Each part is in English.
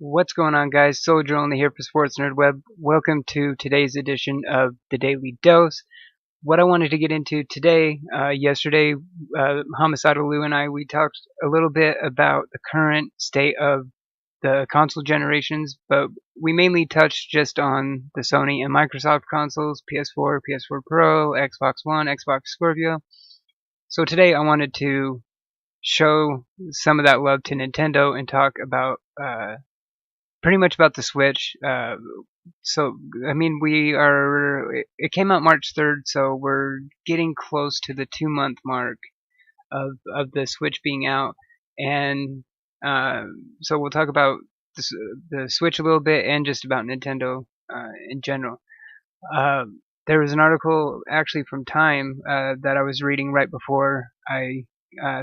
What's going on, guys? Soldier Only here for Sports Nerd Web. Welcome to today's edition of the Daily Dose. What I wanted to get into today, yesterday, Homicidal Lou and we talked a little bit about the current state of the console generations, but we mainly touched just on the Sony and Microsoft consoles, PS4, PS4 Pro, Xbox One, Xbox Scorpio. So today I wanted to show some of that love to Nintendo and talk about pretty much about the Switch. It came out March 3rd, so we're getting close to the 2 month mark of the Switch being out. And so we'll talk about the Switch a little bit and just about Nintendo in general. Uh, there was an article actually from Time that I was reading right before I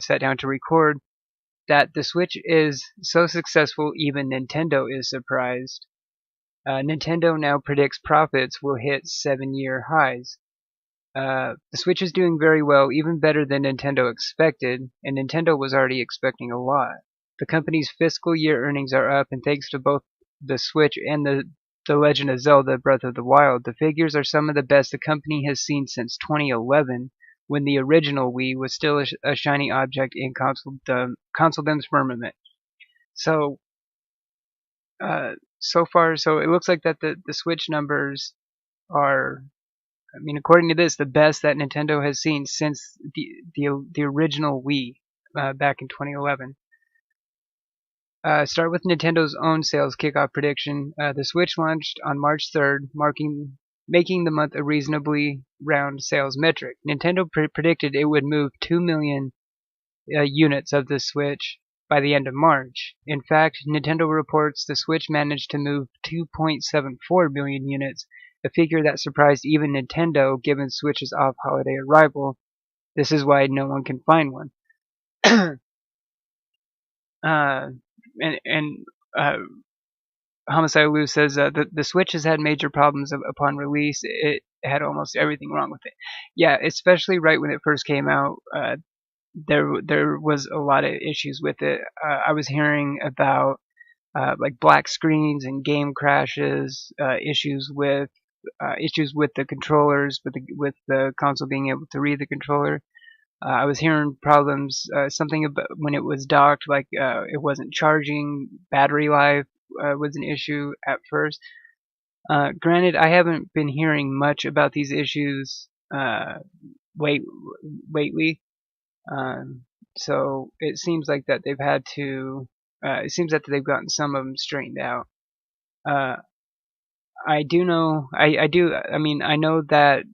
sat down to record that the Switch is so successful even Nintendo is surprised. Nintendo now predicts profits will hit 7-year highs. The Switch is doing very well, even better than Nintendo expected, and Nintendo was already expecting a lot. The company's fiscal year earnings are up, and thanks to both the Switch and the Legend of Zelda Breath of the Wild, the figures are some of the best the company has seen since 2011, when the original Wii was still a shiny object in consoledom's firmament. So, so far, so it looks like that the Switch numbers are, according to this, the best that Nintendo has seen since the original Wii back in 2011. Start with Nintendo's own sales kickoff prediction. The Switch launched on March 3rd, making the month a reasonably round sales metric. Nintendo predicted it would move 2 million units of the Switch by the end of March. In fact, Nintendo reports the Switch managed to move 2.74 million units, a figure that surprised even Nintendo given Switch's off-holiday arrival. This is why no one can find one. Homicide Lou says the Switch has had major problems upon release. It had almost everything wrong with it. Yeah, especially right when it first came out. There was a lot of issues with it. I was hearing about like black screens and game crashes, issues with the controllers, with the console being able to read the controller. I was hearing problems, something about when it was docked, like it wasn't charging. Battery life was an issue at first. Granted, I haven't been hearing much about these issues lately. So it seems like that they've had to. It seems that they've gotten some of them straightened out. I do know. I know that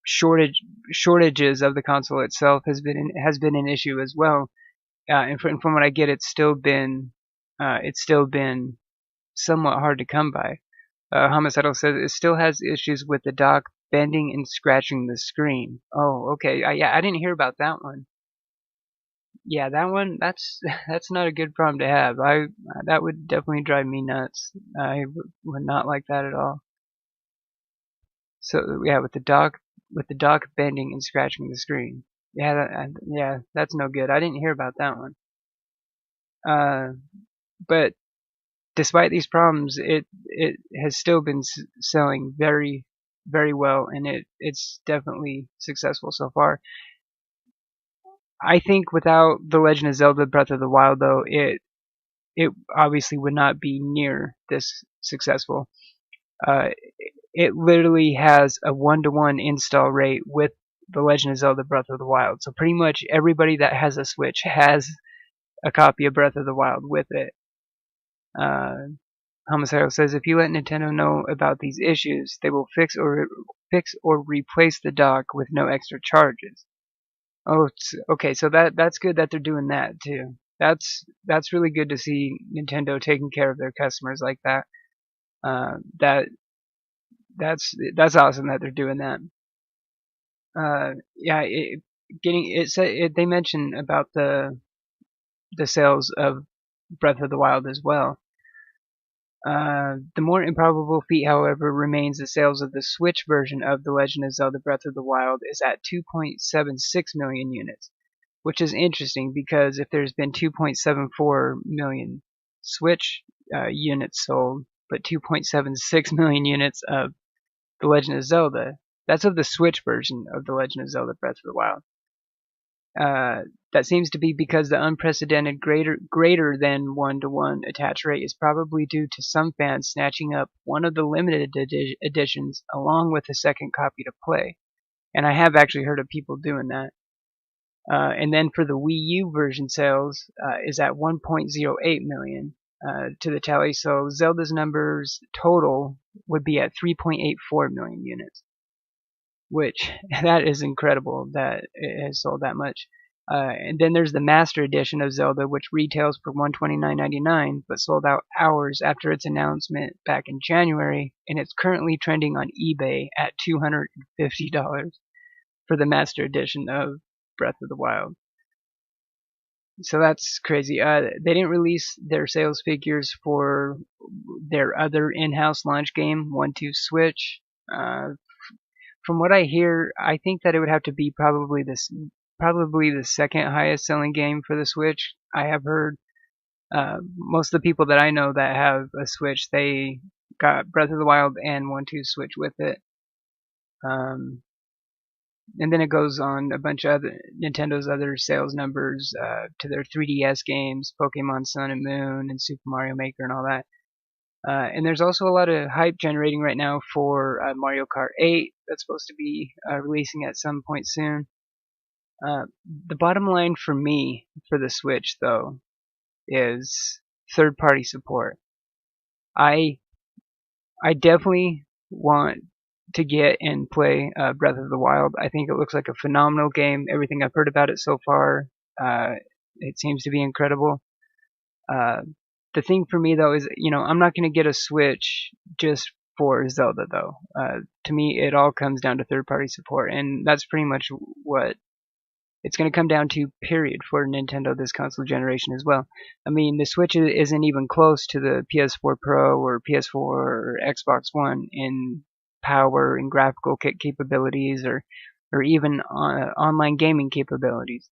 shortages of the console itself has been an issue as well. And from what I get, it's still been somewhat hard to come by. Homicidal says it still has issues with the dock bending and scratching the screen. Oh, okay. I didn't hear about that one. Yeah, that one. That's not a good problem to have. That would definitely drive me nuts. I would not like that at all. So yeah, with the dock bending and scratching the screen. Yeah, that's no good. I didn't hear about that one. But despite these problems, it has still been selling very, very well, and it's definitely successful so far. I think without The Legend of Zelda Breath of the Wild, though, it obviously would not be near this successful. It literally has a 1-to-1 install rate with The Legend of Zelda Breath of the Wild. So pretty much everybody that has a Switch has a copy of Breath of the Wild with it. Homicidal says if you let Nintendo know about these issues, they will fix or replace the dock with no extra charges. Oh, okay. So that's good that they're doing that too. That's really good to see Nintendo taking care of their customers like that. That's awesome that they're doing that. Yeah, they mention about the sales of Breath of the Wild as well. The more improbable feat, however, remains the sales of the Switch version of The Legend of Zelda Breath of the Wild is at 2.76 million units, which is interesting because if there's been 2.74 million Switch units sold, but 2.76 million units of The Legend of Zelda. That's of the Switch version of The Legend of Zelda Breath of the Wild. That seems to be because the unprecedented greater than 1-to-1 attach rate is probably due to some fans snatching up one of the limited editions along with a second copy to play. And I have actually heard of people doing that. And then for the Wii U version, sales is at 1.08 million to the tally. So Zelda's numbers total would be at 3.84 million units, which that is incredible that it has sold that much. And then there's the Master Edition of Zelda, which retails for $129.99, but sold out hours after its announcement back in January, and it's currently trending on eBay at $250 for the Master Edition of Breath of the Wild. So that's crazy. They didn't release their sales figures for their other in-house launch game, 1-2 Switch. From what I hear, I think that it would have to be probably the second highest selling game for the Switch. I have heard most of the people that I know that have a Switch, they got Breath of the Wild and 1-2 Switch with it. And then it goes on a bunch of other Nintendo's other sales numbers to their 3DS games, Pokemon Sun and Moon, and Super Mario Maker and all that. And there's also a lot of hype generating right now for Mario Kart 8 that's supposed to be releasing at some point soon. The bottom line for me for the Switch, though, is third-party support. I definitely want to get and play Breath of the Wild. I think it looks like a phenomenal game. Everything I've heard about it so far, it seems to be incredible. The thing for me, though, is, I'm not going to get a Switch just for Zelda, though. To me, it all comes down to third-party support, and that's pretty much what it's going to come down to, period, for Nintendo this console generation as well. I mean, the Switch isn't even close to the PS4 Pro or PS4 or Xbox One in power and graphical capabilities or even online gaming capabilities.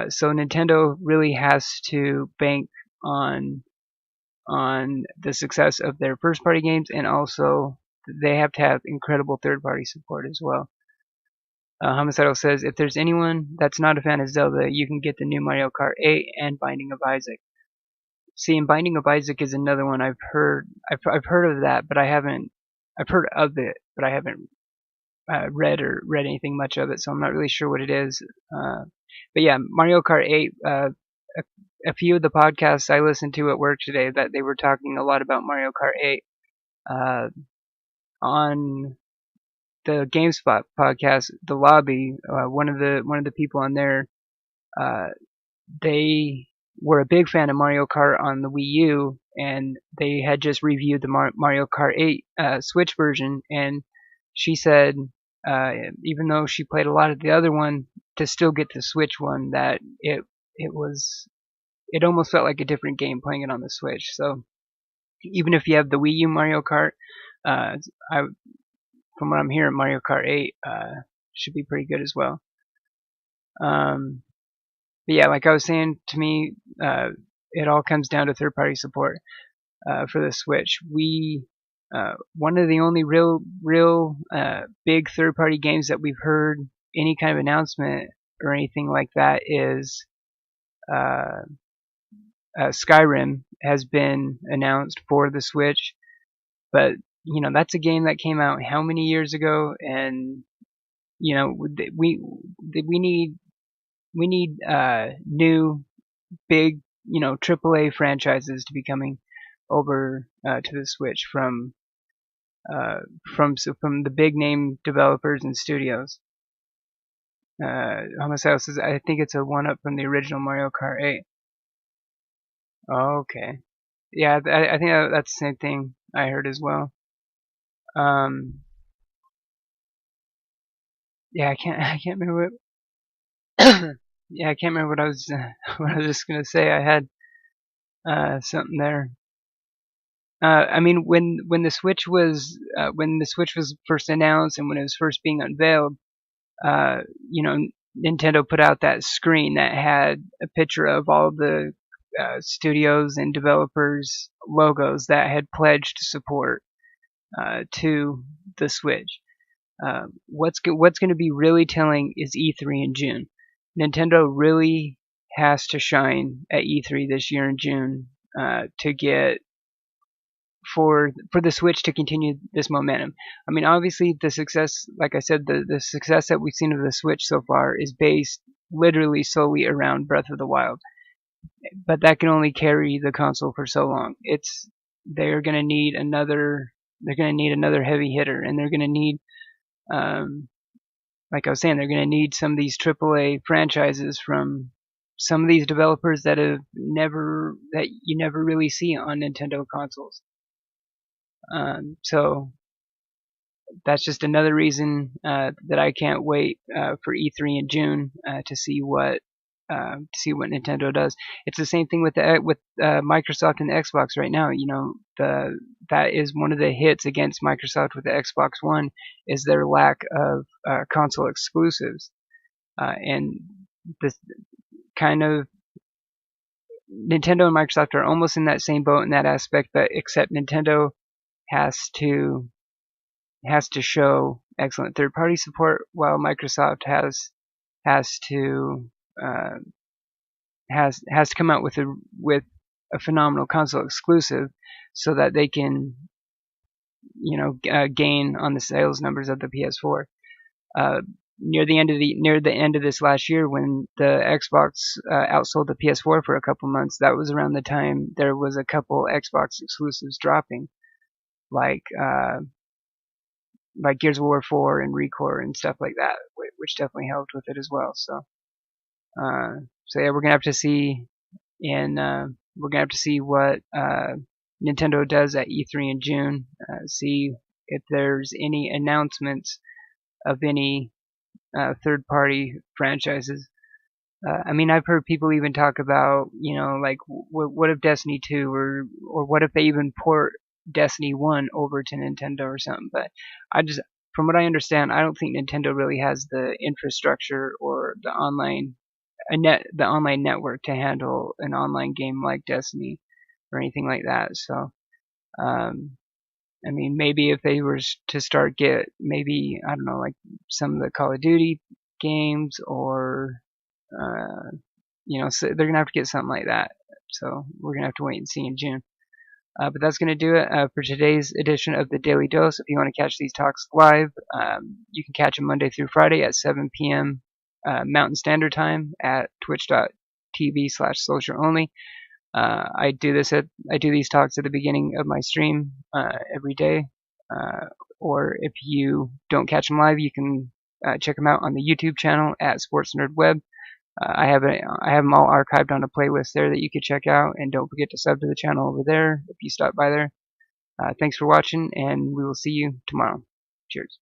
So Nintendo really has to bank on the success of their first-party games, and also they have to have incredible third-party support as well. Homicidal says, if there's anyone that's not a fan of Zelda, you can get the new Mario Kart 8 and Binding of Isaac. See, and Binding of Isaac is another one I've heard of that, but I've heard of it, but I haven't read anything much of it, so I'm not really sure what it is. But yeah, Mario Kart 8, a few of the podcasts I listened to at work today, that they were talking a lot about Mario Kart 8 on the GameSpot podcast, The Lobby. One of the people on there, they were a big fan of Mario Kart on the Wii U, and they had just reviewed the Mario Kart 8 Switch version, and she said, even though she played a lot of the other one, to still get the Switch one, that it almost felt like a different game playing it on the Switch. So even if you have the Wii U Mario Kart, from what I'm hearing, Mario Kart 8 should be pretty good as well. But yeah, like I was saying, to me, it all comes down to third-party support for the Switch. One of the only real big third-party games that we've heard any kind of announcement or anything like that is Skyrim has been announced for the Switch, but that's a game that came out how many years ago, and we need new big AAA franchises to be coming over to the Switch from the big name developers and studios. Homicidal says, I think it's a one-up from the original Mario Kart 8. Oh, okay. Yeah, I think that's the same thing I heard as well. Yeah, I can't remember what. Yeah, I can't remember what I was just gonna say. I had something there. I mean, when the Switch was first announced and when it was first being unveiled, Nintendo put out that screen that had a picture of all the studios and developers logos that had pledged support to the Switch. What's going to be really telling is E3 in June. Nintendo really has to shine at E3 this year in June to get for the Switch to continue this momentum. I mean, obviously the success, like I said, the success that we've seen of the Switch so far is based literally solely around Breath of the Wild. But that can only carry the console for so long. They're going to need another heavy hitter, and they're going to need like I was saying, they're going to need some of these AAA franchises from some of these developers that you never really see on Nintendo consoles. So that's just another reason that I can't wait for E3 in June to see what Nintendo does. It's the same thing with Microsoft and the Xbox right now. You know, that is one of the hits against Microsoft with the Xbox One is their lack of console exclusives, and this kind of Nintendo and Microsoft are almost in that same boat in that aspect, but except Nintendo has to show excellent third-party support, while Microsoft has to come out with a phenomenal console exclusive, so that they can gain on the sales numbers of the PS4. Near the end of this last year, when the Xbox outsold the PS4 for a couple months, that was around the time there was a couple Xbox exclusives dropping, like Gears of War 4 and ReCore and stuff like that, which definitely helped with it as well. So yeah, we're gonna have to see, and we're gonna have to see what Nintendo does at E3 in June. See if there's any announcements of any third-party franchises. I mean, I've heard people even talk about, like, what if Destiny 2 or what if they even port Destiny 1 over to Nintendo or something. But from what I understand, I don't think Nintendo really has the infrastructure or the online network to handle an online game like Destiny or anything like that. So, I mean, maybe if they were to start maybe, I don't know, like some of the Call of Duty games, or so they're gonna have to get something like that. So we're gonna have to wait and see in June. But that's going to do it for today's edition of the Daily Dose. If you want to catch these talks live, you can catch them Monday through Friday at 7 p.m. Mountain Standard Time at twitch.tv/SoldierOnly. I do these talks at the beginning of my stream every day. Or if you don't catch them live, you can check them out on the YouTube channel at Sports Nerd Web. I have them all archived on a playlist there that you could check out, and don't forget to sub to the channel over there if you stop by there. Thanks for watching, and we will see you tomorrow. Cheers.